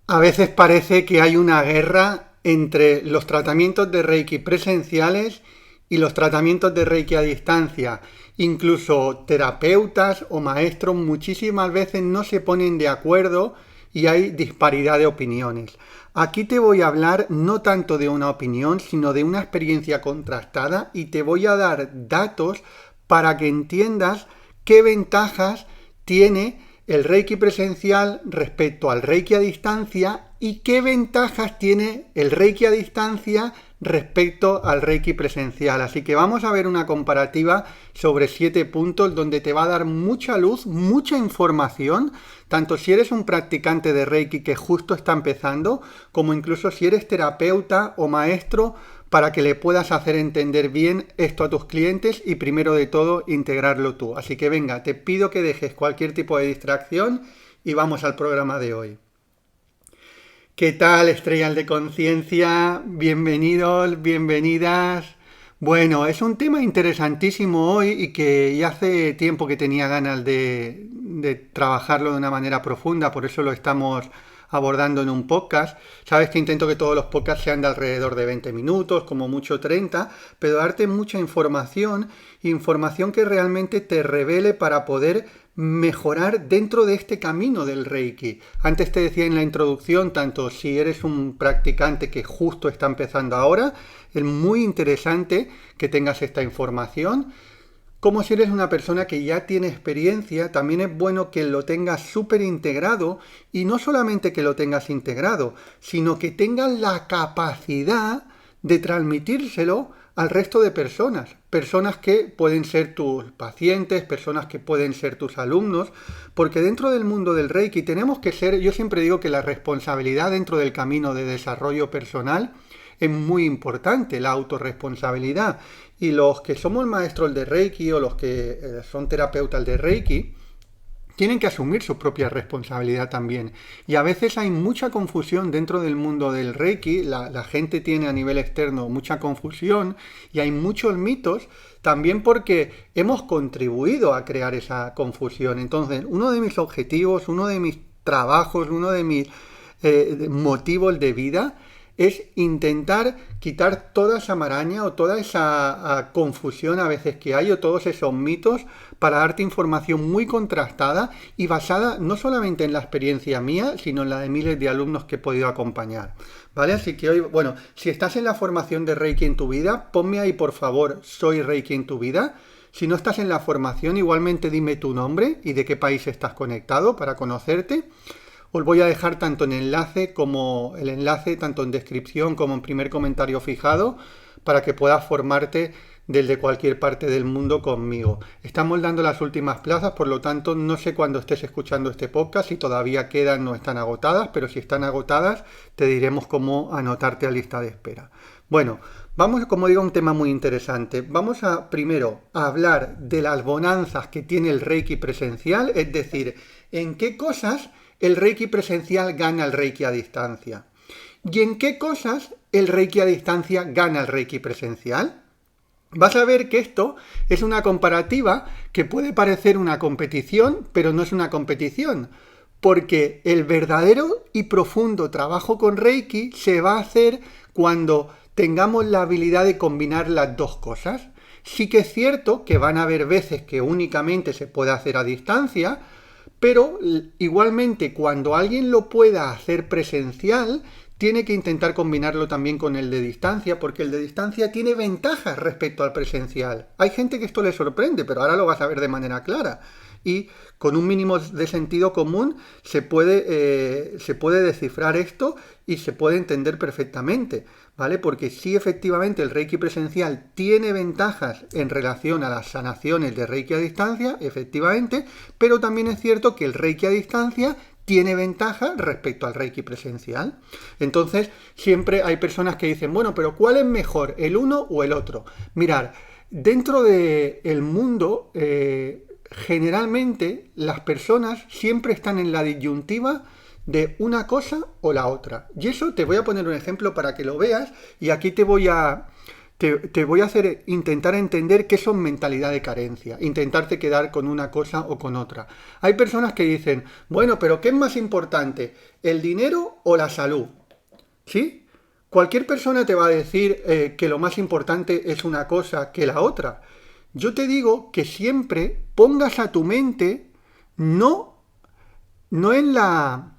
A veces parece que hay una guerra entre los tratamientos de Reiki presenciales y los tratamientos de Reiki a distancia. Incluso terapeutas o maestros muchísimas veces no se ponen de acuerdo y hay disparidad de opiniones. Aquí te voy a hablar no tanto de una opinión, sino de una experiencia contrastada y te voy a dar datos para que entiendas qué ventajas tiene el Reiki presencial respecto al Reiki a distancia y qué ventajas tiene el Reiki a distancia respecto al Reiki presencial. Así que vamos a ver una comparativa sobre 7 puntos donde te va a dar mucha luz, mucha información, tanto si eres un practicante de Reiki que justo está empezando, como incluso si eres terapeuta o maestro, para que le puedas hacer entender bien esto a tus clientes y primero de todo integrarlo tú. Así que venga, te pido que dejes cualquier tipo de distracción y vamos al programa de hoy. ¿Qué tal, estrellas de conciencia? Bienvenidos, bienvenidas. Bueno, es un tema interesantísimo hoy y que ya hace tiempo que tenía ganas de trabajarlo de una manera profunda, por eso lo estamos abordando en un podcast. Sabes que intento que todos los podcasts sean de alrededor de 20 minutos, como mucho 30, pero darte mucha información, información que realmente te revele para poder mejorar dentro de este camino del Reiki. Antes te decía en la introducción, tanto si eres un practicante que justo está empezando ahora, es muy interesante que tengas esta información. Como si eres una persona que ya tiene experiencia, también es bueno que lo tengas súper integrado y no solamente que lo tengas integrado, sino que tengas la capacidad de transmitírselo al resto de personas. Personas que pueden ser tus pacientes, personas que pueden ser tus alumnos, porque dentro del mundo del Reiki tenemos que ser, yo siempre digo que la responsabilidad dentro del camino de desarrollo personal es muy importante, la autorresponsabilidad. Y los que somos maestros de Reiki o los que son terapeutas de Reiki, tienen que asumir su propia responsabilidad también. Y a veces hay mucha confusión dentro del mundo del Reiki, la gente tiene a nivel externo mucha confusión y hay muchos mitos también porque hemos contribuido a crear esa confusión. Entonces, uno de mis objetivos, uno de mis trabajos, uno de mis motivos de vida es intentar quitar toda esa maraña o toda esa confusión a veces que hay o todos esos mitos para darte información muy contrastada y basada no solamente en la experiencia mía, sino en la de miles de alumnos que he podido acompañar. ¿Vale? Así que hoy, bueno, si estás en la formación de Reiki en tu vida, ponme ahí por favor, soy Reiki en tu vida. Si no estás en la formación, igualmente dime tu nombre y de qué país estás conectado para conocerte. Os voy a dejar tanto en enlace como el enlace, tanto en descripción como en primer comentario fijado, para que puedas formarte desde cualquier parte del mundo conmigo. Estamos dando las últimas plazas, por lo tanto no sé cuándo estés escuchando este podcast, si todavía quedan, no están agotadas, pero si están agotadas te diremos cómo anotarte a lista de espera. Bueno, vamos, como digo, a un tema muy interesante. Vamos a primero a hablar de las bonanzas que tiene el Reiki presencial, es decir, en qué cosas el Reiki presencial gana al Reiki a distancia. ¿Y en qué cosas el Reiki a distancia gana al Reiki presencial? Vas a ver que esto es una comparativa que puede parecer una competición, pero no es una competición, porque el verdadero y profundo trabajo con Reiki se va a hacer cuando tengamos la habilidad de combinar las dos cosas. Sí que es cierto que van a haber veces que únicamente se puede hacer a distancia, pero igualmente cuando alguien lo pueda hacer presencial, tiene que intentar combinarlo también con el de distancia, porque el de distancia tiene ventajas respecto al presencial. Hay gente que esto le sorprende, pero ahora lo vas a ver de manera clara. Y con un mínimo de sentido común se puede descifrar esto y se puede entender perfectamente, ¿vale? Porque sí, efectivamente, el Reiki presencial tiene ventajas en relación a las sanaciones de Reiki a distancia, efectivamente, pero también es cierto que el Reiki a distancia tiene ventaja respecto al Reiki presencial. Entonces, siempre hay personas que dicen, bueno, pero ¿cuál es mejor, el uno o el otro? Mirar, dentro del mundo, generalmente las personas siempre están en la disyuntiva de una cosa o la otra. Y eso te voy a poner un ejemplo para que lo veas y aquí te voy a hacer intentar entender qué son mentalidad de carencia, intentarte quedar con una cosa o con otra. Hay personas que dicen, bueno, pero ¿qué es más importante, el dinero o la salud? ¿Sí? Cualquier persona te va a decir que lo más importante es una cosa que la otra. Yo te digo que siempre pongas a tu mente no en la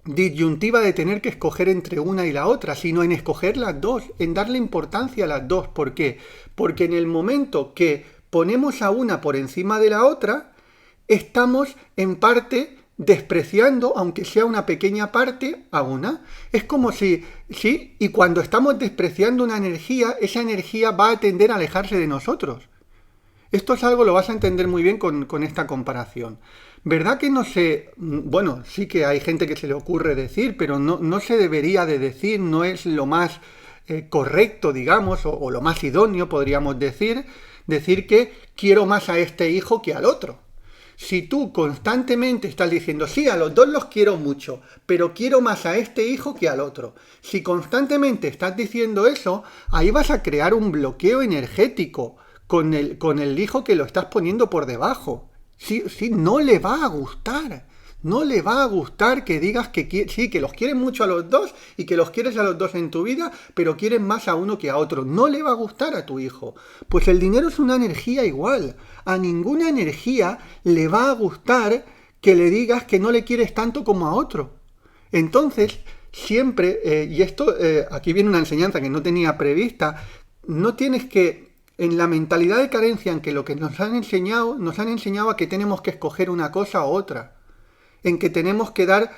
disyuntiva de tener que escoger entre una y la otra, sino en escoger las dos, en darle importancia a las dos. ¿Por qué? Porque en el momento que ponemos a una por encima de la otra, estamos en parte despreciando, aunque sea una pequeña parte, a una. Es como si, ¿sí? Y cuando estamos despreciando una energía, esa energía va a tender a alejarse de nosotros. Esto es algo, lo vas a entender muy bien con esta comparación. ¿Verdad que no sé? Bueno, sí que hay gente que se le ocurre decir, pero no se debería de decir, no es lo más correcto, digamos, o lo más idóneo, podríamos decir que quiero más a este hijo que al otro. Si tú constantemente estás diciendo, sí, a los dos los quiero mucho, pero quiero más a este hijo que al otro. Si constantemente estás diciendo eso, ahí vas a crear un bloqueo energético con el hijo que lo estás poniendo por debajo. Sí, no le va a gustar. No le va a gustar que digas que sí, que los quieres mucho a los dos y que los quieres a los dos en tu vida, pero quieres más a uno que a otro. No le va a gustar a tu hijo. Pues el dinero es una energía igual. A ninguna energía le va a gustar que le digas que no le quieres tanto como a otro. Entonces, siempre, y esto, aquí viene una enseñanza que no tenía prevista, no tienes que, en la mentalidad de carencia, en que lo que nos han enseñado a que tenemos que escoger una cosa u otra, en que tenemos que dar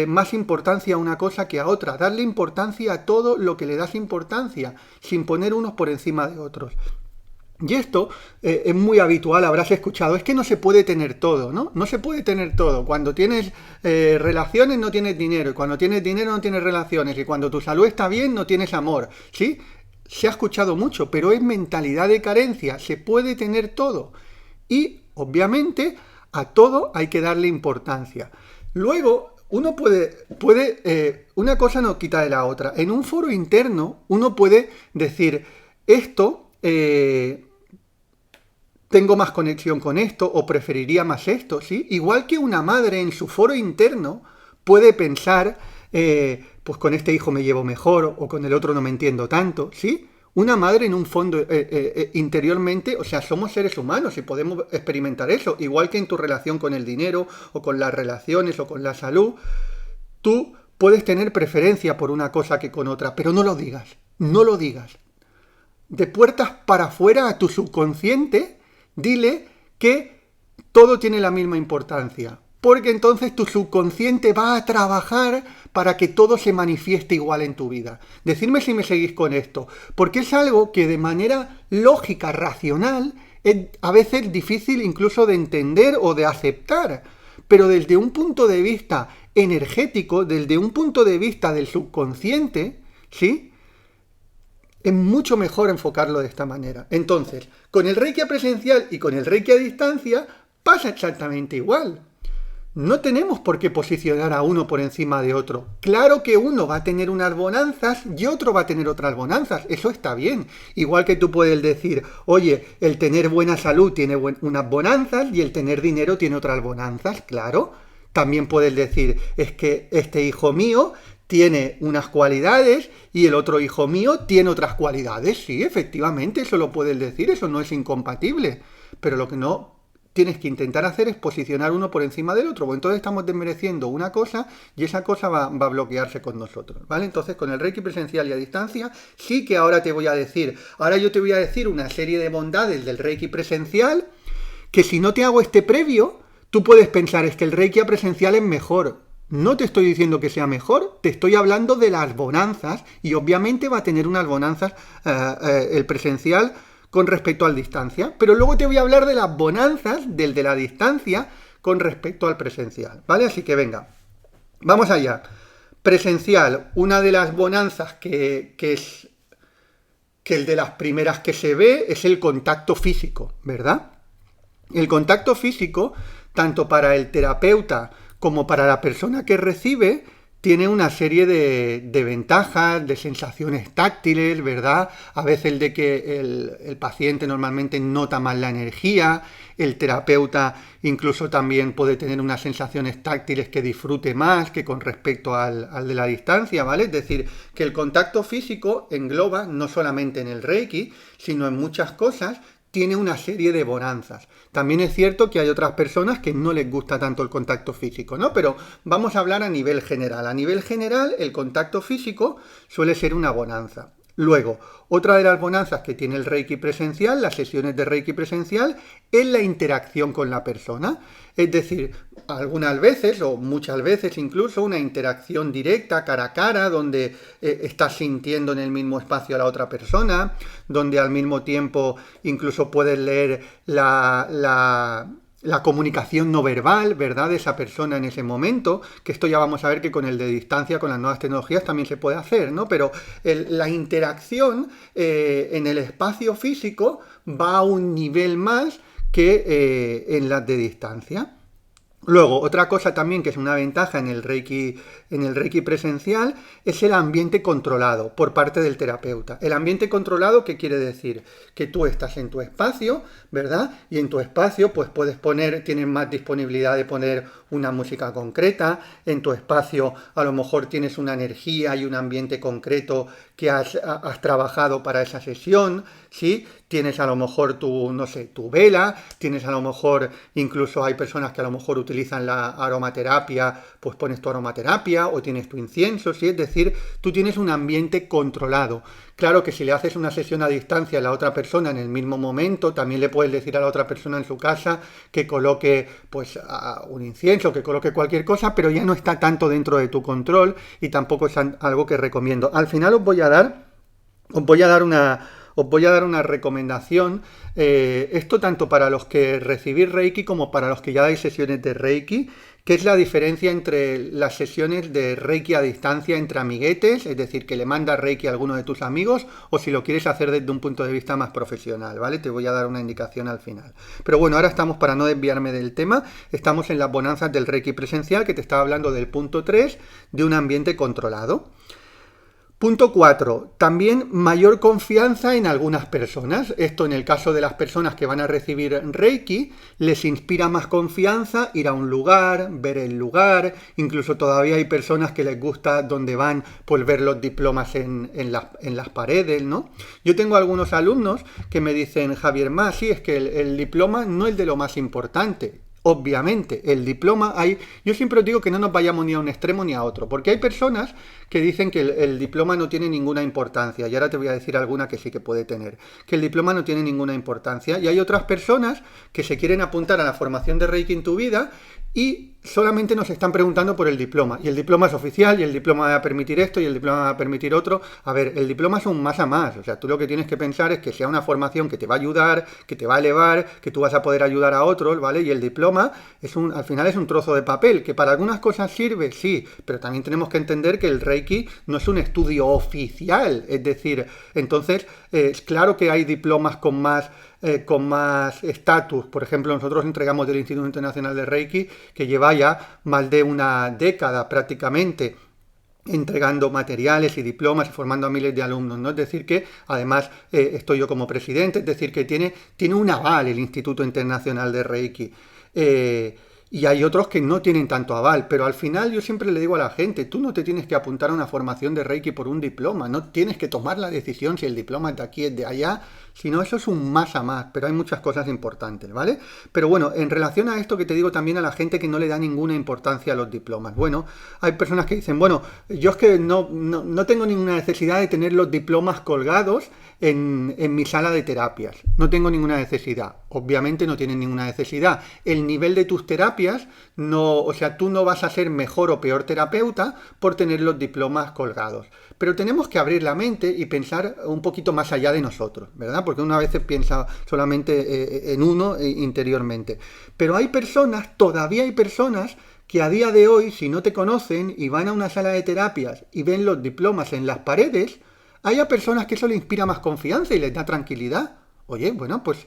más importancia a una cosa que a otra, darle importancia a todo lo que le das importancia, sin poner unos por encima de otros. Y esto es muy habitual, habrás escuchado, es que no se puede tener todo, ¿no? No se puede tener todo. Cuando tienes relaciones no tienes dinero, y cuando tienes dinero no tienes relaciones, y cuando tu salud está bien no tienes amor, ¿sí? Se ha escuchado mucho, pero es mentalidad de carencia, se puede tener todo. Y, obviamente, a todo hay que darle importancia. Luego, uno puede una cosa no quita de la otra. En un foro interno, uno puede decir, esto, tengo más conexión con esto, o preferiría más esto, ¿sí? Igual que una madre en su foro interno puede pensar, pues con este hijo me llevo mejor, o con el otro no me entiendo tanto, ¿sí? Una madre en un fondo, interiormente, o sea, somos seres humanos y podemos experimentar eso, igual que en tu relación con el dinero, o con las relaciones, o con la salud. Tú puedes tener preferencia por una cosa que con otra, pero no lo digas, no lo digas. De puertas para afuera a tu subconsciente, dile que todo tiene la misma importancia, porque entonces tu subconsciente va a trabajar para que todo se manifieste igual en tu vida. Decidme si me seguís con esto, porque es algo que de manera lógica, racional, es a veces difícil incluso de entender o de aceptar, pero desde un punto de vista energético, desde un punto de vista del subconsciente, ¿sí? Es mucho mejor enfocarlo de esta manera. Entonces, con el Reiki presencial y con el Reiki a distancia pasa exactamente igual. No tenemos por qué posicionar a uno por encima de otro. Claro que uno va a tener unas bonanzas y otro va a tener otras bonanzas. Eso está bien. Igual que tú puedes decir, oye, el tener buena salud tiene unas bonanzas y el tener dinero tiene otras bonanzas. Claro. También puedes decir, es que este hijo mío tiene unas cualidades y el otro hijo mío tiene otras cualidades. Sí, efectivamente, eso lo puedes decir, eso no es incompatible. Pero lo que no tienes que intentar hacer es posicionar uno por encima del otro. Pues entonces estamos desmereciendo una cosa y esa cosa va a bloquearse con nosotros, ¿vale? Entonces con el Reiki presencial y a distancia, sí que ahora yo te voy a decir una serie de bondades del Reiki presencial, que si no te hago este previo, tú puedes pensar, es que el Reiki presencial es mejor. No te estoy diciendo que sea mejor, te estoy hablando de las bonanzas, y obviamente va a tener unas bonanzas el presencial con respecto al distancia, pero luego te voy a hablar de las bonanzas del de la distancia con respecto al presencial, ¿vale? Así que venga, vamos allá. Presencial, una de las bonanzas que es el de las primeras que se ve es el contacto físico, ¿verdad? El contacto físico, tanto para el terapeuta como para la persona que recibe, tiene una serie de ventajas, de sensaciones táctiles, ¿verdad? A veces el de que el paciente normalmente nota más la energía, el terapeuta incluso también puede tener unas sensaciones táctiles que disfrute más que con respecto al de la distancia, ¿vale? Es decir, que el contacto físico engloba no solamente en el Reiki, sino en muchas cosas, tiene una serie de bonanzas. También es cierto que hay otras personas que no les gusta tanto el contacto físico, ¿no? Pero vamos a hablar a nivel general. A nivel general, el contacto físico suele ser una bonanza. Luego, otra de las bonanzas que tiene el Reiki presencial, las sesiones de Reiki presencial, es la interacción con la persona. Es decir, algunas veces, o muchas veces incluso, una interacción directa, cara a cara, donde estás sintiendo en el mismo espacio a la otra persona, donde al mismo tiempo incluso puedes leer la comunicación no verbal, ¿verdad?, de esa persona en ese momento, que esto ya vamos a ver que con el de distancia, con las nuevas tecnologías también se puede hacer, ¿no? Pero la interacción en el espacio físico va a un nivel más que en las de distancia. Luego, otra cosa también que es una ventaja en el Reiki presencial es el ambiente controlado por parte del terapeuta. El ambiente controlado, ¿qué quiere decir? Que tú estás en tu espacio, ¿verdad? Y en tu espacio pues tienes más disponibilidad de poner una música concreta, en tu espacio a lo mejor tienes una energía y un ambiente concreto que has trabajado para esa sesión, ¿sí? Tienes a lo mejor tu vela, tienes a lo mejor, incluso hay personas que a lo mejor utilizan la aromaterapia, pues pones tu aromaterapia o tienes tu incienso, ¿sí? Es decir, tú tienes un ambiente controlado. Claro que si le haces una sesión a distancia a la otra persona en el mismo momento, también le puedes decir a la otra persona en su casa que coloque pues un incienso, que coloque cualquier cosa, pero ya no está tanto dentro de tu control y tampoco es algo que recomiendo. Al final os voy a dar una recomendación, esto tanto para los que recibís Reiki como para los que ya dais sesiones de Reiki, que es la diferencia entre las sesiones de Reiki a distancia entre amiguetes, es decir, que le mandas Reiki a alguno de tus amigos, o si lo quieres hacer desde un punto de vista más profesional, ¿vale? Te voy a dar una indicación al final. Pero bueno, ahora estamos, para no desviarme del tema, estamos en las bonanzas del Reiki presencial, que te estaba hablando del punto 3, de un ambiente controlado. Punto 4. También mayor confianza en algunas personas. Esto en el caso de las personas que van a recibir Reiki, les inspira más confianza ir a un lugar, ver el lugar. Incluso todavía hay personas que les gusta donde van, pues ver los diplomas en las paredes, ¿no? Yo tengo algunos alumnos que me dicen, Javier, sí, es que el diploma no es de lo más importante. Obviamente, el diploma yo siempre os digo que no nos vayamos ni a un extremo ni a otro, porque hay personas que dicen que el diploma no tiene ninguna importancia, y ahora te voy a decir alguna que sí que puede tener, que el diploma no tiene ninguna importancia, y hay otras personas que se quieren apuntar a la formación de Reiki en tu vida y solamente nos están preguntando por el diploma, y el diploma es oficial, y el diploma va a permitir esto, y el diploma va a permitir otro. A ver, el diploma es un más a más, o sea, tú lo que tienes que pensar es que sea una formación que te va a ayudar, que te va a elevar, que tú vas a poder ayudar a otros, ¿vale? Y el diploma al final es un trozo de papel, que para algunas cosas sirve, sí, pero también tenemos que entender que el Reiki no es un estudio oficial, es decir, entonces, es claro que hay diplomas con más estatus. Por ejemplo, nosotros entregamos del Instituto Internacional de Reiki, que lleva ya más de una década prácticamente entregando materiales y diplomas y formando a miles de alumnos, ¿no? Es decir que, además, estoy yo como presidente, es decir que tiene un aval el Instituto Internacional de Reiki. Y hay otros que no tienen tanto aval, pero al final yo siempre le digo a la gente, tú no te tienes que apuntar a una formación de Reiki por un diploma, no tienes que tomar la decisión si el diploma es de aquí, es de allá, sino eso es un más a más, pero hay muchas cosas importantes, ¿vale? Pero bueno, en relación a esto que te digo también a la gente que no le da ninguna importancia a los diplomas, bueno, hay personas que dicen, bueno, yo es que no tengo ninguna necesidad de tener los diplomas colgados en mi sala de terapias, no tengo ninguna necesidad. Obviamente no tienes ninguna necesidad. El nivel de tus terapias, o sea, tú no vas a ser mejor o peor terapeuta por tener los diplomas colgados. Pero tenemos que abrir la mente y pensar un poquito más allá de nosotros, ¿verdad? Porque una vez piensa solamente en uno interiormente. Pero todavía hay personas que a día de hoy, si no te conocen y van a una sala de terapias y ven los diplomas en las paredes, hay personas que eso les inspira más confianza y les da tranquilidad. Oye, bueno, pues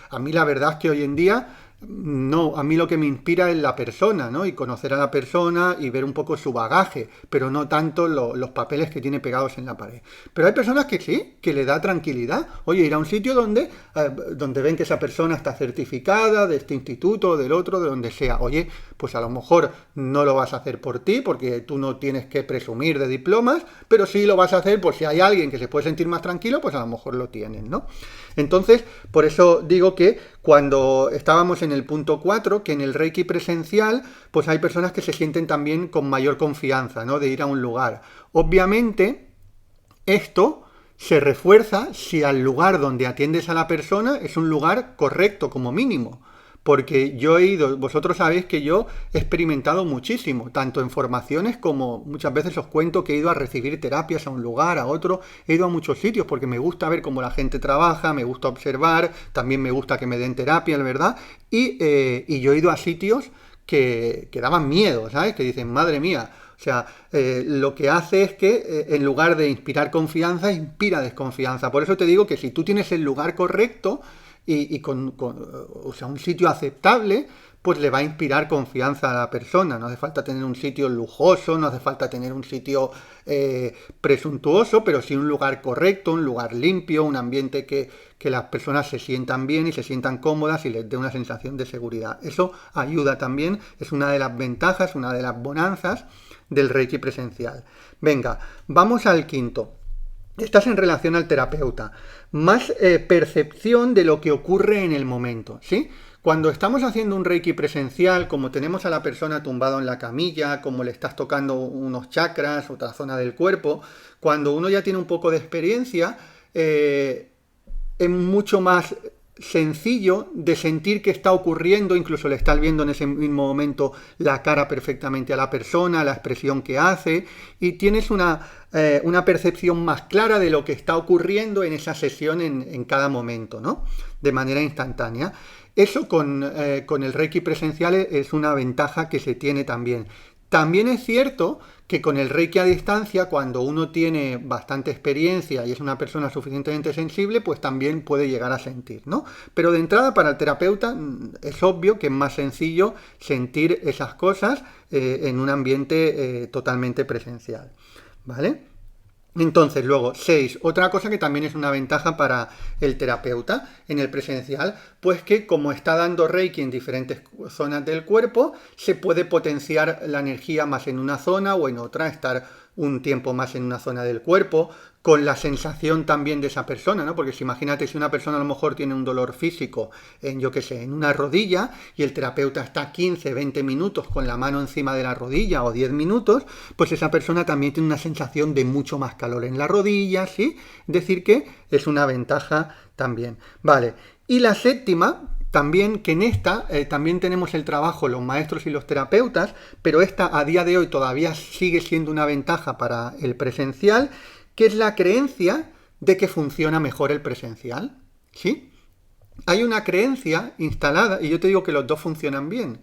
a mí la verdad es que hoy en día No, a mí lo que me inspira es la persona, ¿no? Y conocer a la persona y ver un poco su bagaje, pero no tanto los papeles que tiene pegados en la pared. Pero hay personas que sí, que le da tranquilidad. Oye, ir a un sitio donde ven que esa persona está certificada de este instituto, del otro, de donde sea. Oye, pues a lo mejor no lo vas a hacer por ti, porque tú no tienes que presumir de diplomas, pero sí lo vas a hacer por si hay alguien que se puede sentir más tranquilo, pues a lo mejor lo tienen, ¿no? Entonces, por eso digo que cuando estábamos en el punto 4, que en el Reiki presencial, pues hay personas que se sienten también con mayor confianza, ¿no? De ir a un lugar. Obviamente, esto se refuerza si al lugar donde atiendes a la persona es un lugar correcto como mínimo. Porque yo he ido, vosotros sabéis que yo he experimentado muchísimo, tanto en formaciones como muchas veces os cuento que he ido a recibir terapias a un lugar, a otro, he ido a muchos sitios porque me gusta ver cómo la gente trabaja, me gusta observar, también me gusta que me den terapia, la verdad, y yo he ido a sitios que daban miedo, ¿sabes? Que dicen, madre mía, o sea, lo que hace es que en lugar de inspirar confianza, inspira desconfianza. Por eso te digo que si tú tienes el lugar correcto, y o sea, un sitio aceptable, pues le va a inspirar confianza a la persona. No hace falta tener un sitio lujoso, no hace falta tener un sitio presuntuoso, pero sí un lugar correcto, un lugar limpio, un ambiente que las personas se sientan bien y se sientan cómodas y les dé una sensación de seguridad. Eso ayuda también, es una de las ventajas, una de las bonanzas del Reiki presencial. Venga, vamos al quinto. Estás en relación al terapeuta. Más percepción de lo que ocurre en el momento, ¿sí? Cuando estamos haciendo un Reiki presencial, como tenemos a la persona tumbado en la camilla, como le estás tocando unos chakras, otra zona del cuerpo, cuando uno ya tiene un poco de experiencia, es mucho más sencillo de sentir que está ocurriendo, incluso le estás viendo en ese mismo momento la cara perfectamente a la persona, la expresión que hace, y tienes una percepción más clara de lo que está ocurriendo en esa sesión en cada momento, ¿no? De manera instantánea. Eso con el Reiki presencial es una ventaja que se tiene también. También es cierto que con el Reiki a distancia, cuando uno tiene bastante experiencia y es una persona suficientemente sensible, pues también puede llegar a sentir, ¿no? Pero de entrada para el terapeuta es obvio que es más sencillo sentir esas cosas en un ambiente totalmente presencial, ¿vale? Entonces, luego, 6. Otra cosa que también es una ventaja para el terapeuta en el presencial, pues que como está dando Reiki en diferentes zonas del cuerpo, se puede potenciar la energía más en una zona o en otra, estar un tiempo más en una zona del cuerpo, con la sensación también de esa persona, ¿no? Porque si imagínate si una persona a lo mejor tiene un dolor físico en, yo qué sé, en una rodilla y el terapeuta está 15, 20 minutos con la mano encima de la rodilla o 10 minutos, pues esa persona también tiene una sensación de mucho más calor en la rodilla, ¿sí? Es decir que es una ventaja también. Vale, y la séptima, también que en esta también tenemos el trabajo los maestros y los terapeutas, pero esta a día de hoy todavía sigue siendo una ventaja para el presencial, que es la creencia de que funciona mejor el presencial, ¿sí? Hay una creencia instalada, y yo te digo que los dos funcionan bien.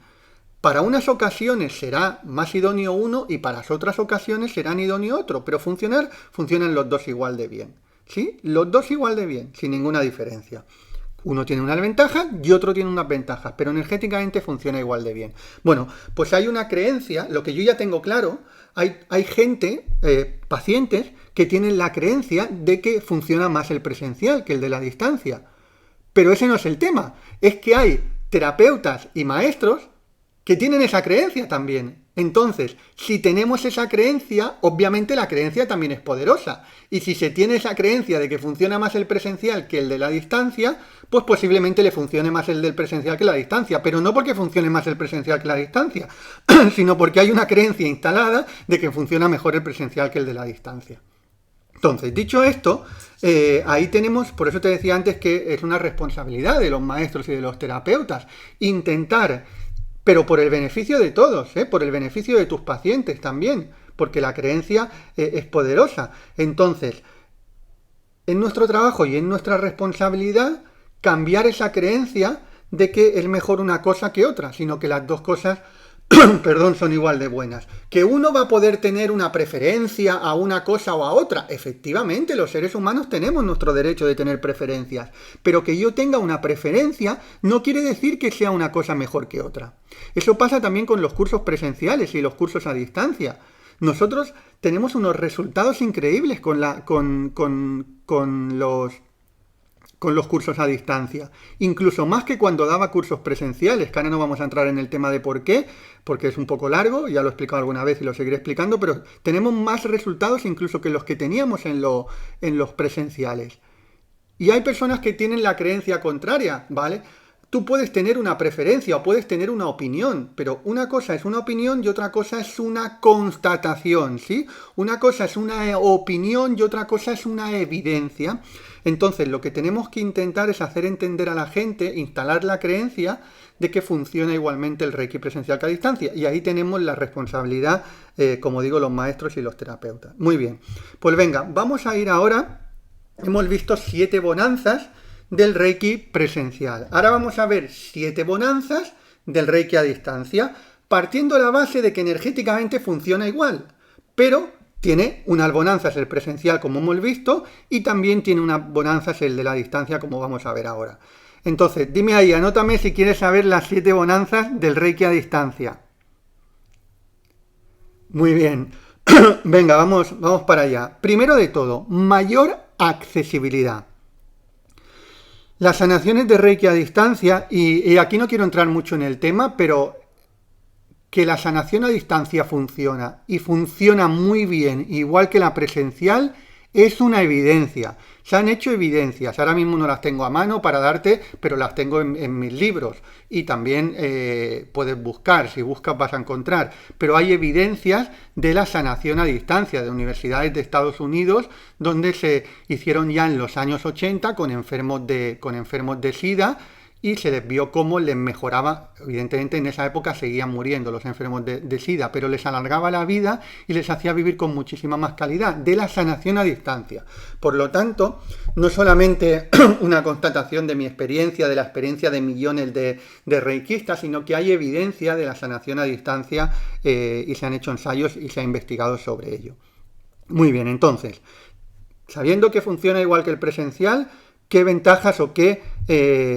Para unas ocasiones será más idóneo uno y para otras ocasiones serán idóneo otro, pero funcionan los dos igual de bien, ¿sí? Los dos igual de bien, sin ninguna diferencia. Uno tiene una ventaja y otro tiene unas ventajas, pero energéticamente funciona igual de bien. Bueno, pues hay una creencia, lo que yo ya tengo claro, hay gente, pacientes, que tienen la creencia de que funciona más el presencial que el de la distancia. Pero ese no es el tema, es que hay terapeutas y maestros que tienen esa creencia también. Entonces, si tenemos esa creencia, obviamente la creencia también es poderosa. Y si se tiene esa creencia de que funciona más el presencial que el de la distancia, pues posiblemente le funcione más el del presencial que la distancia. Pero no porque funcione más el presencial que la distancia, sino porque hay una creencia instalada de que funciona mejor el presencial que el de la distancia. Entonces, dicho esto, ahí tenemos, por eso te decía antes que es una responsabilidad de los maestros y de los terapeutas, intentar, pero por el beneficio de todos, por el beneficio de tus pacientes también, porque la creencia es poderosa. Entonces, en nuestro trabajo y en nuestra responsabilidad, cambiar esa creencia de que es mejor una cosa que otra, sino que las dos cosas perdón, son igual de buenas. ¿Que uno va a poder tener una preferencia a una cosa o a otra? Efectivamente, los seres humanos tenemos nuestro derecho de tener preferencias, pero que yo tenga una preferencia no quiere decir que sea una cosa mejor que otra. Eso pasa también con los cursos presenciales y los cursos a distancia. Nosotros tenemos unos resultados increíbles con los cursos a distancia, incluso más que cuando daba cursos presenciales, que ahora no vamos a entrar en el tema de por qué, porque es un poco largo, ya lo he explicado alguna vez y lo seguiré explicando, pero tenemos más resultados incluso que los que teníamos en los presenciales. Y hay personas que tienen la creencia contraria, ¿vale? Tú puedes tener una preferencia o puedes tener una opinión, pero una cosa es una opinión y otra cosa es una constatación, ¿sí? Una cosa es una opinión y otra cosa es una evidencia. Entonces, lo que tenemos que intentar es hacer entender a la gente, instalar la creencia de que funciona igualmente el Reiki presencial que a distancia. Y ahí tenemos la responsabilidad, como digo, los maestros y los terapeutas. Muy bien. Pues venga, vamos a ir ahora. Hemos visto 7 bonanzas del Reiki presencial. Ahora vamos a ver 7 bonanzas del Reiki a distancia, partiendo de la base de que energéticamente funciona igual, pero tiene unas bonanzas el presencial, como hemos visto, y también tiene unas bonanzas el de la distancia, como vamos a ver ahora. Entonces, dime ahí, anótame si quieres saber las 7 bonanzas del Reiki a distancia. Muy bien. Venga, vamos para allá. Primero de todo, mayor accesibilidad. Las sanaciones de Reiki a distancia, y aquí no quiero entrar mucho en el tema, pero que la sanación a distancia funciona y funciona muy bien, igual que la presencial, es una evidencia. Se han hecho evidencias, ahora mismo no las tengo a mano para darte, pero las tengo en mis libros y también puedes buscar, si buscas vas a encontrar, pero hay evidencias de la sanación a distancia de universidades de Estados Unidos donde se hicieron ya en los años 80 con enfermos de SIDA, y se les vio cómo les mejoraba. Evidentemente en esa época seguían muriendo los enfermos de SIDA, pero les alargaba la vida y les hacía vivir con muchísima más calidad, de la sanación a distancia. Por lo tanto, no solamente una constatación de mi experiencia, de la experiencia de millones de reikistas, sino que hay evidencia de la sanación a distancia y se han hecho ensayos y se ha investigado sobre ello. Muy bien, entonces, sabiendo que funciona igual que el presencial, ¿qué ventajas o qué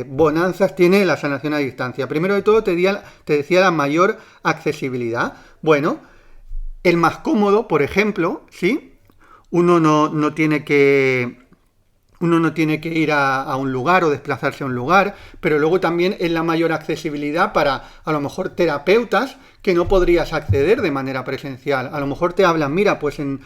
bonanzas tiene la sanación a distancia? Primero de todo te decía la mayor accesibilidad. Bueno, el más cómodo, por ejemplo, ¿sí? Uno no tiene que ir a un lugar o desplazarse a un lugar, pero luego también es la mayor accesibilidad para, a lo mejor, terapeutas que no podrías acceder de manera presencial. A lo mejor te hablan, mira, pues un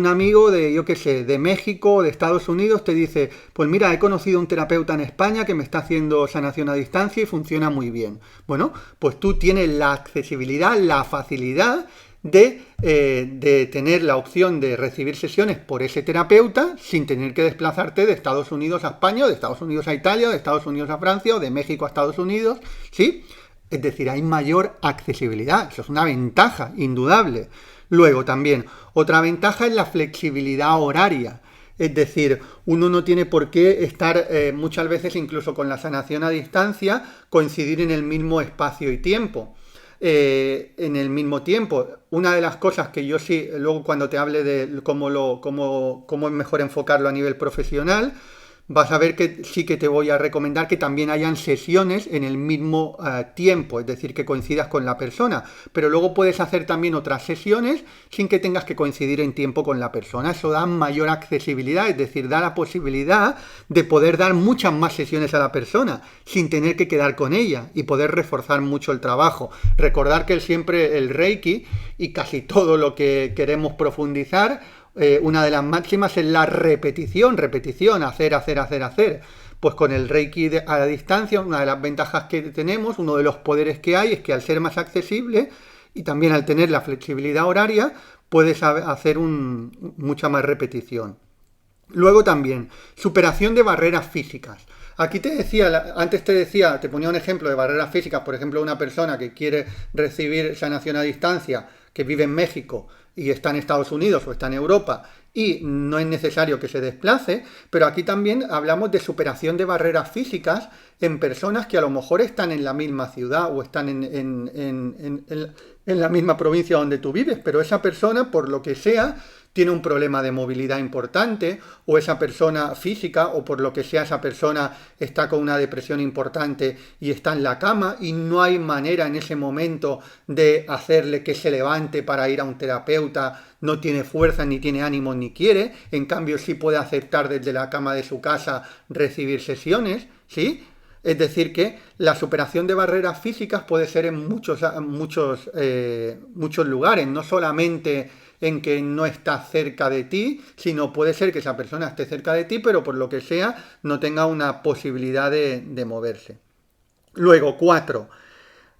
amigo de, yo qué sé, de México o de Estados Unidos te dice, pues mira, he conocido a un terapeuta en España que me está haciendo sanación a distancia y funciona muy bien. Bueno, pues tú tienes la accesibilidad, la facilidad de tener la opción de recibir sesiones por ese terapeuta sin tener que desplazarte de Estados Unidos a España, o de Estados Unidos a Italia, o de Estados Unidos a Francia, o de México a Estados Unidos, ¿sí? Es decir, hay mayor accesibilidad, eso es una ventaja indudable. Luego también, otra ventaja es la flexibilidad horaria. Es decir, uno no tiene por qué estar muchas veces, incluso con la sanación a distancia, coincidir en el mismo espacio y tiempo. En el mismo tiempo. Una de las cosas que yo sí, luego cuando te hable de cómo es mejor enfocarlo a nivel profesional, vas a ver que sí que te voy a recomendar que también hayan sesiones en el mismo tiempo, es decir, que coincidas con la persona, pero luego puedes hacer también otras sesiones sin que tengas que coincidir en tiempo con la persona. Eso da mayor accesibilidad, es decir, da la posibilidad de poder dar muchas más sesiones a la persona sin tener que quedar con ella y poder reforzar mucho el trabajo. Recordar que siempre el Reiki y casi todo lo que queremos profundizar, una de las máximas es la repetición, hacer. Pues con el Reiki a distancia, una de las ventajas que tenemos, uno de los poderes que hay, es que al ser más accesible y también al tener la flexibilidad horaria, puedes hacer mucha más repetición. Luego también, superación de barreras físicas. Aquí antes te ponía un ejemplo de barreras físicas, por ejemplo, una persona que quiere recibir sanación a distancia, que vive en México y está en Estados Unidos o está en Europa y no es necesario que se desplace, pero aquí también hablamos de superación de barreras físicas en personas que a lo mejor están en la misma ciudad o están en la misma provincia donde tú vives, pero esa persona, por lo que sea, tiene un problema de movilidad importante, o esa persona física, o por lo que sea, esa persona está con una depresión importante y está en la cama y no hay manera en ese momento de hacerle que se levante para ir a un terapeuta, no tiene fuerza, ni tiene ánimo, ni quiere, en cambio sí puede aceptar desde la cama de su casa recibir sesiones, ¿sí? Es decir, que la superación de barreras físicas puede ser en muchos lugares, no solamente en que no está cerca de ti, sino puede ser que esa persona esté cerca de ti, pero por lo que sea no tenga una posibilidad de moverse. Luego, 4.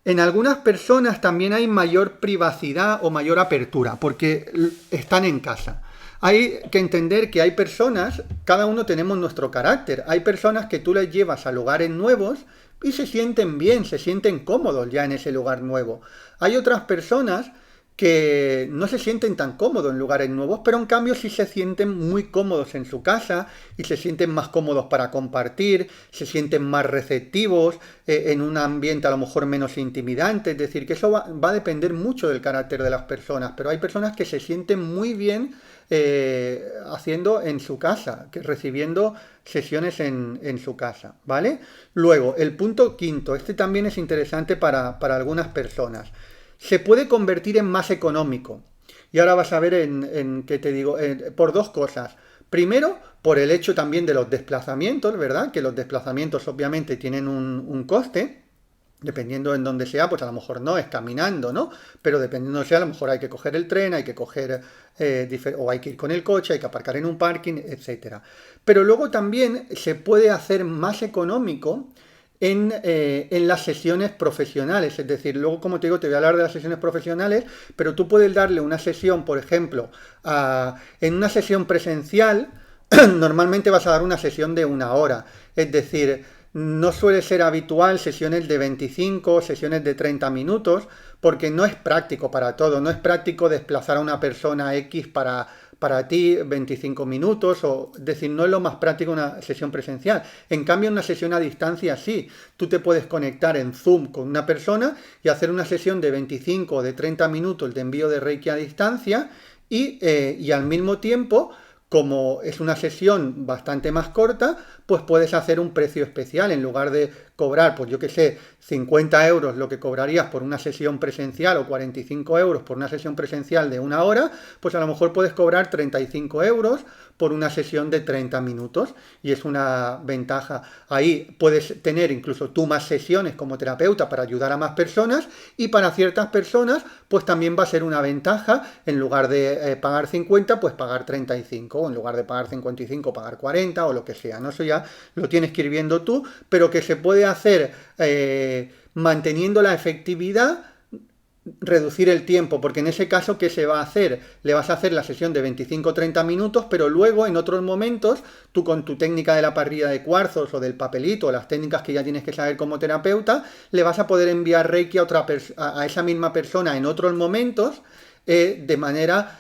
En algunas personas también hay mayor privacidad o mayor apertura, porque están en casa. Hay que entender que hay personas, cada uno tenemos nuestro carácter. Hay personas que tú les llevas a lugares nuevos y se sienten bien, se sienten cómodos ya en ese lugar nuevo. Hay otras personas que no se sienten tan cómodos en lugares nuevos, pero en cambio sí se sienten muy cómodos en su casa y se sienten más cómodos para compartir, se sienten más receptivos, en un ambiente a lo mejor menos intimidante. Es decir, que eso va a depender mucho del carácter de las personas, pero hay personas que se sienten muy bien haciendo en su casa, recibiendo sesiones en su casa, ¿vale? Luego, el punto 5, este también es interesante para algunas personas. Se puede convertir en más económico. Y ahora vas a ver en qué te digo, por dos cosas. Primero, por el hecho también de los desplazamientos, ¿verdad? Que los desplazamientos obviamente tienen un coste. Dependiendo en dónde sea, pues a lo mejor no es caminando, ¿no? Pero dependiendo de sea, a lo mejor hay que coger el tren, hay que coger, o hay que ir con el coche, hay que aparcar en un parking, etcétera. Pero luego también se puede hacer más económico en las sesiones profesionales. Es decir, luego, como te digo, te voy a hablar de las sesiones profesionales, pero tú puedes darle una sesión, por ejemplo, en una sesión presencial, normalmente vas a dar una sesión de 1 hora. Es decir, no suele ser habitual sesiones de 25, sesiones de 30 minutos, porque no es práctico para todo. No es práctico desplazar a una persona X para ti 25 minutos, es decir, no es lo más práctico una sesión presencial. En cambio, una sesión a distancia sí. Tú te puedes conectar en Zoom con una persona y hacer una sesión de 25 o de 30 minutos de envío de Reiki a distancia y al mismo tiempo, como es una sesión bastante más corta, pues puedes hacer un precio especial. En lugar de cobrar, pues yo que sé, 50 euros lo que cobrarías por una sesión presencial o 45 euros por una sesión presencial de 1 hora, pues a lo mejor puedes cobrar 35 euros por una sesión de 30 minutos y es una ventaja. Ahí puedes tener incluso tú más sesiones como terapeuta para ayudar a más personas y para ciertas personas pues también va a ser una ventaja. En lugar de pagar 50, pues pagar 35, o en lugar de pagar 55, pagar 40 o lo que sea, ¿no? Eso ya lo tienes que ir viendo tú, pero que se puede hacer manteniendo la efectividad, reducir el tiempo, porque en ese caso, ¿qué se va a hacer? Le vas a hacer la sesión de 25 o 30 minutos, pero luego en otros momentos, tú con tu técnica de la parrilla de cuarzos o del papelito, las técnicas que ya tienes que saber como terapeuta, le vas a poder enviar Reiki a esa misma persona en otros momentos de manera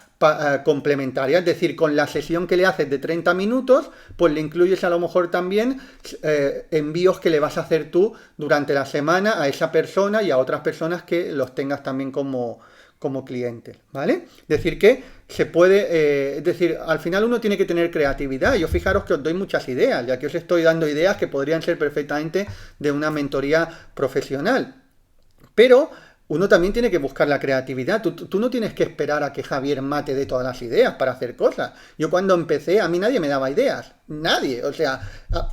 complementaria. Es decir, con la sesión que le haces de 30 minutos, pues le incluyes a lo mejor también envíos que le vas a hacer tú durante la semana a esa persona y a otras personas que los tengas también como clientes, ¿vale? Es decir, que se puede, es decir, al final uno tiene que tener creatividad. Yo fijaros que os doy muchas ideas, ya que os estoy dando ideas que podrían ser perfectamente de una mentoría profesional. Pero uno también tiene que buscar la creatividad. Tú no tienes que esperar a que Javier Mate dé todas las ideas para hacer cosas. Yo cuando empecé, a mí nadie me daba ideas. Nadie. O sea,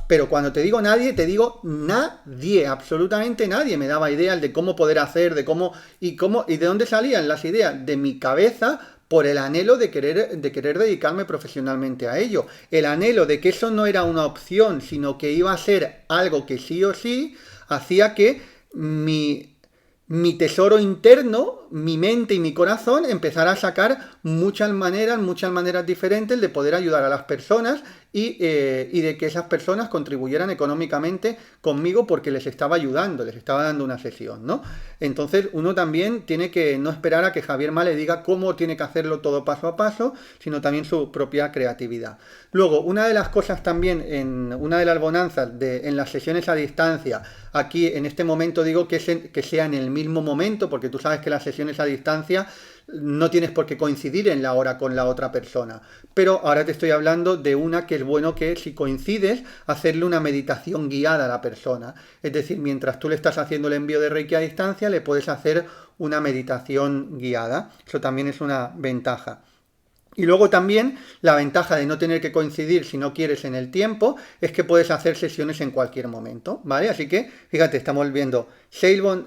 pero cuando te digo nadie, te digo nadie. Absolutamente nadie me daba ideas de cómo poder hacer, de cómo y de dónde salían las ideas. De mi cabeza, por el anhelo de querer dedicarme profesionalmente a ello. El anhelo de que eso no era una opción, sino que iba a ser algo que sí o sí, hacía que mi tesoro interno, mi mente y mi corazón empezara a sacar muchas maneras diferentes de poder ayudar a las personas y de que esas personas contribuyeran económicamente conmigo porque les estaba ayudando, les estaba dando una sesión, ¿no? Entonces uno también tiene que no esperar a que Javier Ma le diga cómo tiene que hacerlo todo paso a paso, sino también su propia creatividad. Luego, una de las cosas también, en una de las bonanzas en las sesiones a distancia, aquí en este momento digo que sea en el mismo momento, porque tú sabes que las sesiones a distancia no tienes por qué coincidir en la hora con la otra persona. Pero ahora te estoy hablando de una que es bueno que si coincides, hacerle una meditación guiada a la persona. Es decir, mientras tú le estás haciendo el envío de Reiki a distancia, le puedes hacer una meditación guiada. Eso también es una ventaja. Y luego también la ventaja de no tener que coincidir si no quieres en el tiempo es que puedes hacer sesiones en cualquier momento, ¿vale? Así que, fíjate, estamos viendo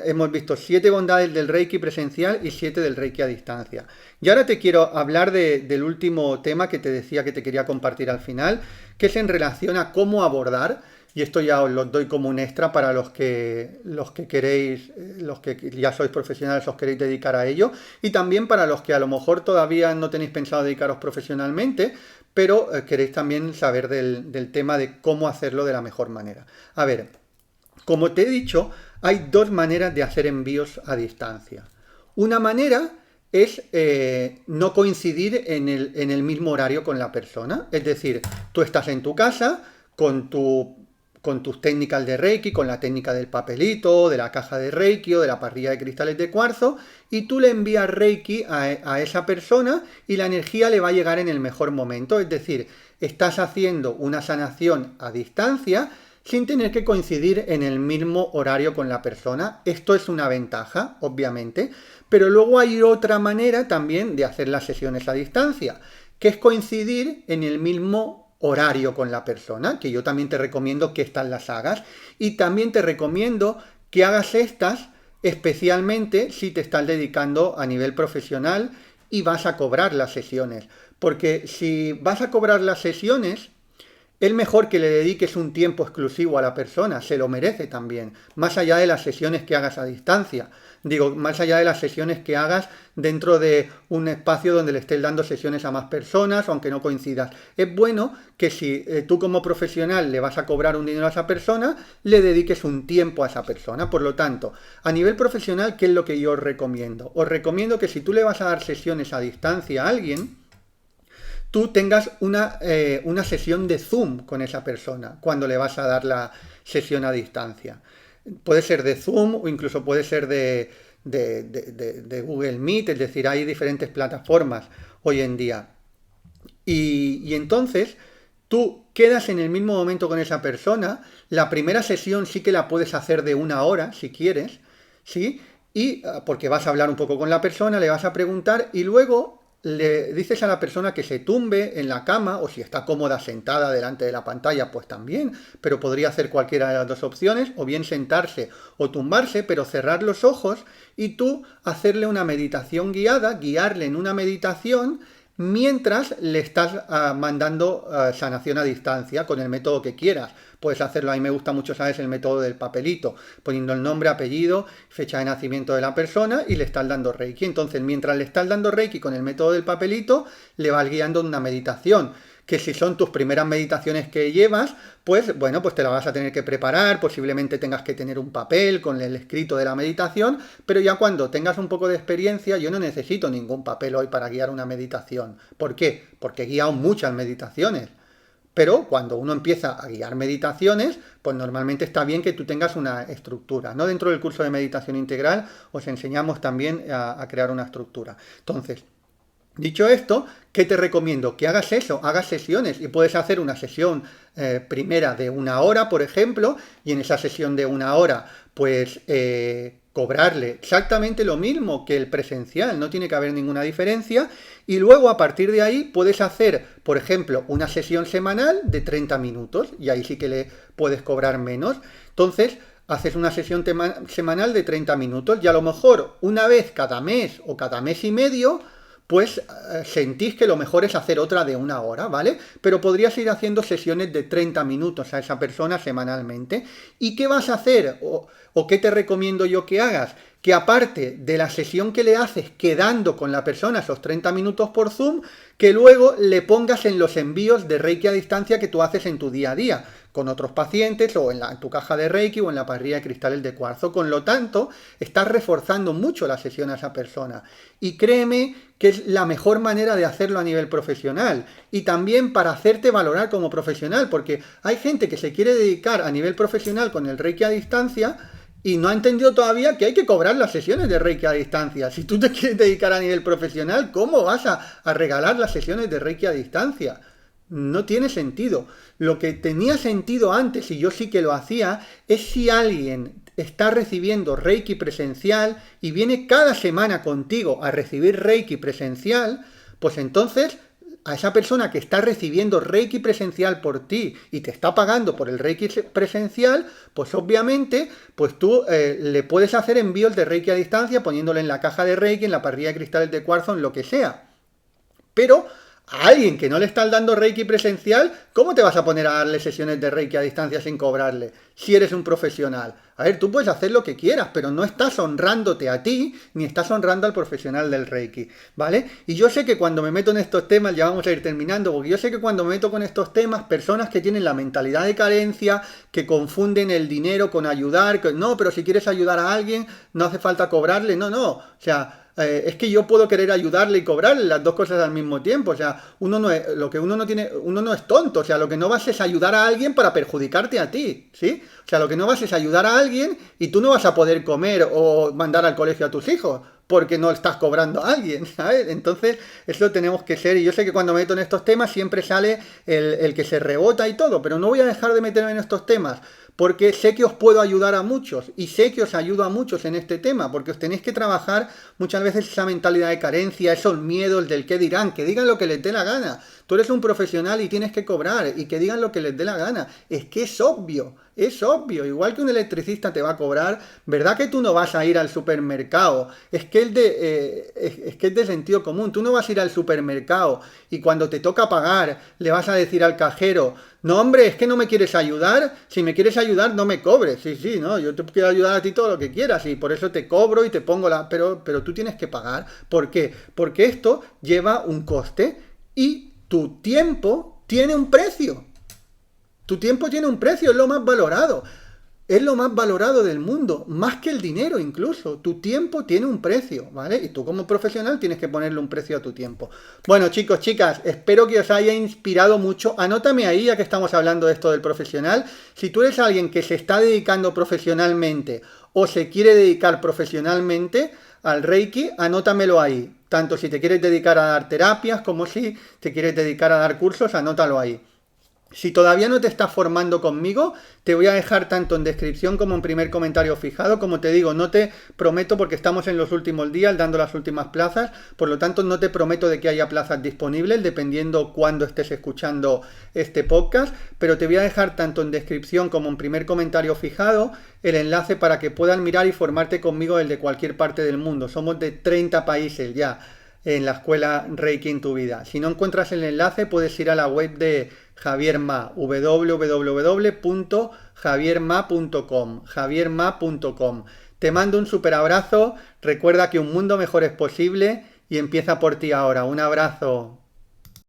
hemos visto 7 bondades del Reiki presencial y 7 del Reiki a distancia. Y ahora te quiero hablar del último tema que te decía que te quería compartir al final, que es en relación a cómo abordar. Y esto ya os lo doy como un extra para los que queréis, los que ya sois profesionales, os queréis dedicar a ello. Y también para los que a lo mejor todavía no tenéis pensado dedicaros profesionalmente, pero queréis también saber del tema de cómo hacerlo de la mejor manera. A ver, como te he dicho, hay 2 maneras de hacer envíos a distancia. Una manera es no coincidir en el mismo horario con la persona. Es decir, tú estás en tu casa con tus técnicas de Reiki, con la técnica del papelito, de la caja de Reiki o de la parrilla de cristales de cuarzo, y tú le envías Reiki a esa persona y la energía le va a llegar en el mejor momento. Es decir, estás haciendo una sanación a distancia sin tener que coincidir en el mismo horario con la persona. Esto es una ventaja, obviamente, pero luego hay otra manera también de hacer las sesiones a distancia, que es coincidir en el mismo horario con la persona, que yo también te recomiendo que estas las hagas, y también te recomiendo que hagas estas especialmente si te estás dedicando a nivel profesional y vas a cobrar las sesiones, porque si vas a cobrar las sesiones, es mejor que le dediques un tiempo exclusivo a la persona, se lo merece también, más allá de las sesiones que hagas a distancia. Digo, más allá de las sesiones que hagas dentro de un espacio donde le estés dando sesiones a más personas, aunque no coincidas. Es bueno que si tú como profesional le vas a cobrar un dinero a esa persona, le dediques un tiempo a esa persona. Por lo tanto, a nivel profesional, ¿qué es lo que yo os recomiendo? Os recomiendo que si tú le vas a dar sesiones a distancia a alguien, tú tengas una sesión de Zoom con esa persona cuando le vas a dar la sesión a distancia. Puede ser de Zoom o incluso puede ser de Google Meet, es decir, hay diferentes plataformas hoy en día. Y entonces tú quedas en el mismo momento con esa persona. La primera sesión sí que la puedes hacer de 1 hora si quieres, ¿sí? Y porque vas a hablar un poco con la persona, le vas a preguntar y luego le dices a la persona que se tumbe en la cama, o si está cómoda sentada delante de la pantalla, pues también, pero podría hacer cualquiera de las 2 opciones, o bien sentarse o tumbarse, pero cerrar los ojos y tú hacerle una meditación guiada, guiarle en una meditación mientras le estás mandando sanación a distancia con el método que quieras. Puedes hacerlo, a mí me gusta mucho, ¿sabes?, el método del papelito, poniendo el nombre, apellido, fecha de nacimiento de la persona y le estás dando Reiki. Entonces, mientras le estás dando Reiki con el método del papelito, le vas guiando en una meditación, que si son tus primeras meditaciones que llevas, pues bueno, pues te la vas a tener que preparar, posiblemente tengas que tener un papel con el escrito de la meditación, pero ya cuando tengas un poco de experiencia, yo no necesito ningún papel hoy para guiar una meditación. ¿Por qué? Porque he guiado muchas meditaciones. Pero cuando uno empieza a guiar meditaciones, pues normalmente está bien que tú tengas una estructura, ¿no? Dentro del curso de meditación integral os enseñamos también a crear una estructura. Entonces, dicho esto, ¿qué te recomiendo? Que hagas eso, hagas sesiones y puedes hacer una sesión primera de 1 hora, por ejemplo, y en esa sesión de 1 hora, pues cobrarle exactamente lo mismo que el presencial, no tiene que haber ninguna diferencia, y luego a partir de ahí puedes hacer, por ejemplo, una sesión semanal de 30 minutos, y ahí sí que le puedes cobrar menos. Entonces, haces una sesión semanal de 30 minutos, y a lo mejor una vez cada mes o cada mes y medio, pues sentís que lo mejor es hacer otra de 1 hora, ¿vale? Pero podrías ir haciendo sesiones de 30 minutos a esa persona semanalmente. ¿Y qué vas a hacer? ¿O qué te recomiendo yo que hagas? Que aparte de la sesión que le haces quedando con la persona esos 30 minutos por Zoom, que luego le pongas en los envíos de Reiki a distancia que tú haces en tu día a día, con otros pacientes o en tu caja de Reiki o en la parrilla de cristales de cuarzo. Con lo tanto, estás reforzando mucho la sesión a esa persona. Y créeme que es la mejor manera de hacerlo a nivel profesional y también para hacerte valorar como profesional, porque hay gente que se quiere dedicar a nivel profesional con el Reiki a distancia y no ha entendido todavía que hay que cobrar las sesiones de Reiki a distancia. Si tú te quieres dedicar a nivel profesional, ¿cómo vas a regalar las sesiones de Reiki a distancia? No tiene sentido. Lo que tenía sentido antes, y yo sí que lo hacía, es si alguien está recibiendo Reiki presencial y viene cada semana contigo a recibir Reiki presencial, pues entonces a esa persona que está recibiendo Reiki presencial por ti y te está pagando por el Reiki presencial, pues obviamente pues tú le puedes hacer envíos de Reiki a distancia poniéndole en la caja de Reiki, en la parrilla de cristales de cuarzo, en lo que sea. Pero a alguien que no le estás dando Reiki presencial, ¿cómo te vas a poner a darle sesiones de Reiki a distancia sin cobrarle? Si eres un profesional. A ver, tú puedes hacer lo que quieras, pero no estás honrándote a ti, ni estás honrando al profesional del Reiki, ¿vale? Y yo sé que cuando me meto en estos temas, ya vamos a ir terminando, porque yo sé que cuando me meto con estos temas, personas que tienen la mentalidad de carencia, que confunden el dinero con ayudar, que no, pero si quieres ayudar a alguien, no hace falta cobrarle, no, o sea... es que yo puedo querer ayudarle y cobrarle las dos cosas al mismo tiempo. O sea, uno no es tonto. O sea, lo que no vas es ayudar a alguien para perjudicarte a ti, ¿sí? O sea, lo que no vas es ayudar a alguien y tú no vas a poder comer o mandar al colegio a tus hijos porque no estás cobrando a alguien, ¿sabes? Entonces, eso tenemos que ser, y yo sé que cuando me meto en estos temas siempre sale el que se rebota y todo, pero no voy a dejar de meterme en estos temas, porque sé que os puedo ayudar a muchos, y sé que os ayudo a muchos en este tema, porque os tenéis que trabajar muchas veces esa mentalidad de carencia, esos miedos del qué dirán, que digan lo que les dé la gana. Tú eres un profesional y tienes que cobrar, y que digan lo que les dé la gana. Es que es obvio, igual que un electricista te va a cobrar, ¿verdad que tú no vas a ir al supermercado? Es que es de sentido común, tú no vas a ir al supermercado y cuando te toca pagar le vas a decir al cajero, no hombre, es que no me quieres ayudar, si me quieres ayudar no me cobres, sí, no, yo te quiero ayudar a ti todo lo que quieras y por eso te cobro y te pongo pero tú tienes que pagar. ¿Por qué? Porque esto lleva un coste y tu tiempo tiene un precio. Tu tiempo tiene un precio, es lo más valorado. Es lo más valorado del mundo, más que el dinero incluso. Tu tiempo tiene un precio, ¿vale? Y tú como profesional tienes que ponerle un precio a tu tiempo. Bueno, chicos, chicas, espero que os haya inspirado mucho. Anótame ahí, ya que estamos hablando de esto del profesional. Si tú eres alguien que se está dedicando profesionalmente o se quiere dedicar profesionalmente al Reiki, anótamelo ahí. Tanto si te quieres dedicar a dar terapias como si te quieres dedicar a dar cursos, anótalo ahí. Si todavía no te estás formando conmigo, te voy a dejar tanto en descripción como en primer comentario fijado. Como te digo, no te prometo porque estamos en los últimos días dando las últimas plazas, por lo tanto no te prometo de que haya plazas disponibles dependiendo cuándo estés escuchando este podcast, pero te voy a dejar tanto en descripción como en primer comentario fijado el enlace para que puedas mirar y formarte conmigo desde cualquier parte del mundo. Somos de 30 países ya en la escuela Reiki en tu vida. Si no encuentras el enlace, puedes ir a la web de Javier Ma, www.javierma.com. Te mando un super abrazo, recuerda que un mundo mejor es posible y empieza por ti ahora. Un abrazo.